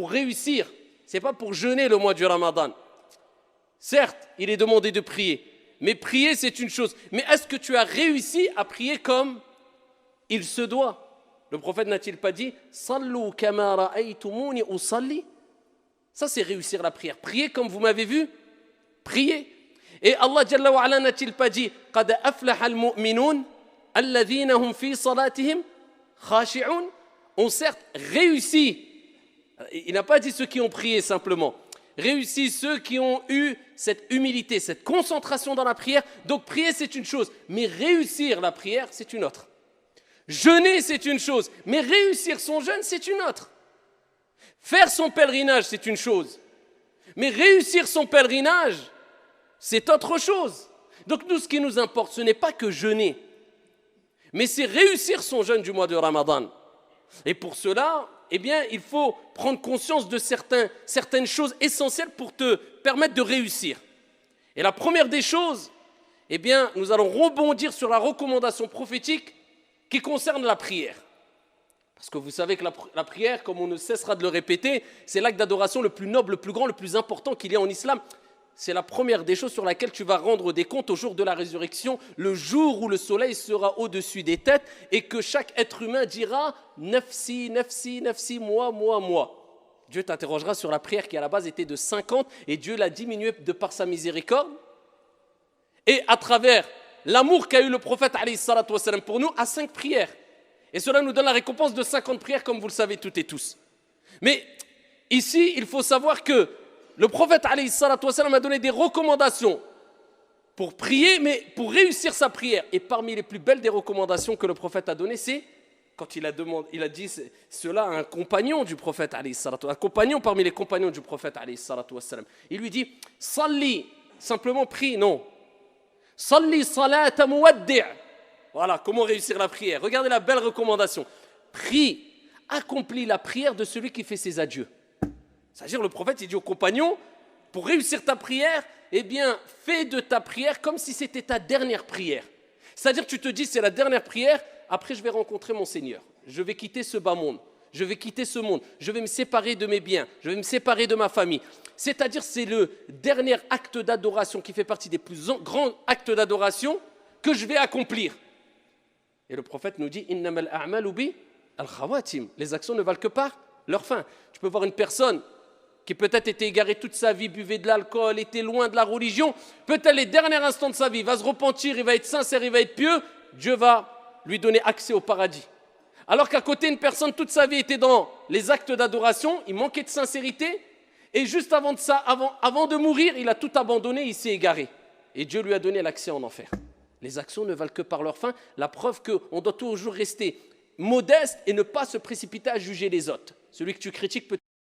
pour réussir, ce n'est pas pour jeûner le mois du Ramadan. Certes, il est demandé de prier, mais prier c'est une chose. Mais est-ce que tu as réussi à prier comme il se doit? Le prophète n'a-t-il pas dit « Sallu kama ra'aytumuni usalli » Ça c'est réussir la prière. Priez comme vous m'avez vu, priez. Et Allah Jalla wa Ala n'a-t-il pas dit « Qad aflaha al-mu'minun alladhina hum fi salatihim khashi'un » ont certes réussi. Il n'a pas dit ceux qui ont prié simplement. Réussi ceux qui ont eu cette humilité, cette concentration dans la prière. Donc prier c'est une chose, mais réussir la prière c'est une autre. Jeûner c'est une chose, mais réussir son jeûne c'est une autre. Faire son pèlerinage c'est une chose, mais réussir son pèlerinage c'est autre chose. Donc nous ce qui nous importe ce n'est pas que jeûner, mais c'est réussir son jeûne du mois de Ramadan. Et pour cela, eh bien, il faut prendre conscience de certaines choses essentielles pour te permettre de réussir. Et la première des choses, eh bien, nous allons rebondir sur la recommandation prophétique qui concerne la prière. Parce que vous savez que la prière, comme on ne cessera de le répéter, c'est l'acte d'adoration le plus noble, le plus grand, le plus important qu'il y a en islam. C'est la première des choses sur laquelle tu vas rendre des comptes au jour de la résurrection, le jour où le soleil sera au-dessus des têtes et que chaque être humain dira « Nafsi, nafsi, nafsi, moi, moi, moi ». Dieu t'interrogera sur la prière qui à la base était de 50 et Dieu l'a diminuée de par sa miséricorde. Et à travers l'amour qu'a eu le prophète pour nous, à 5 prières. Et cela nous donne la récompense de 50 prières comme vous le savez toutes et tous. Mais ici, il faut savoir que le prophète a donné des recommandations pour prier, mais pour réussir sa prière. Et parmi les plus belles des recommandations que le prophète a données, c'est quand il a dit cela à un compagnon du prophète, un compagnon parmi les compagnons du prophète. Il lui dit « Salli », simplement prie, non. « Salli salata muwaddi'». Voilà, comment réussir la prière. Regardez la belle recommandation. Prie, accomplis la prière de celui qui fait ses adieux. C'est-à-dire le prophète il dit aux compagnons, pour réussir ta prière, eh bien, fais de ta prière comme si c'était ta dernière prière. C'est-à-dire tu te dis, c'est la dernière prière, après je vais rencontrer mon Seigneur. Je vais quitter ce bas monde, je vais quitter ce monde, je vais me séparer de mes biens, je vais me séparer de ma famille. C'est-à-dire c'est le dernier acte d'adoration qui fait partie des plus grands actes d'adoration que je vais accomplir. Et le prophète nous dit, innamal a'malu bi al-khawatim. Les actions ne valent que par leur fin. Tu peux voir une personne qui peut-être était égaré toute sa vie, buvait de l'alcool, était loin de la religion, peut-être les derniers instants de sa vie, va se repentir, il va être sincère, il va être pieux, Dieu va lui donner accès au paradis. Alors qu'à côté, une personne, toute sa vie était dans les actes d'adoration, il manquait de sincérité, et juste avant de mourir, il a tout abandonné, il s'est égaré. Et Dieu lui a donné l'accès en enfer. Les actions ne valent que par leur fin, la preuve qu'on doit toujours rester modeste et ne pas se précipiter à juger les autres. Celui que tu critiques peut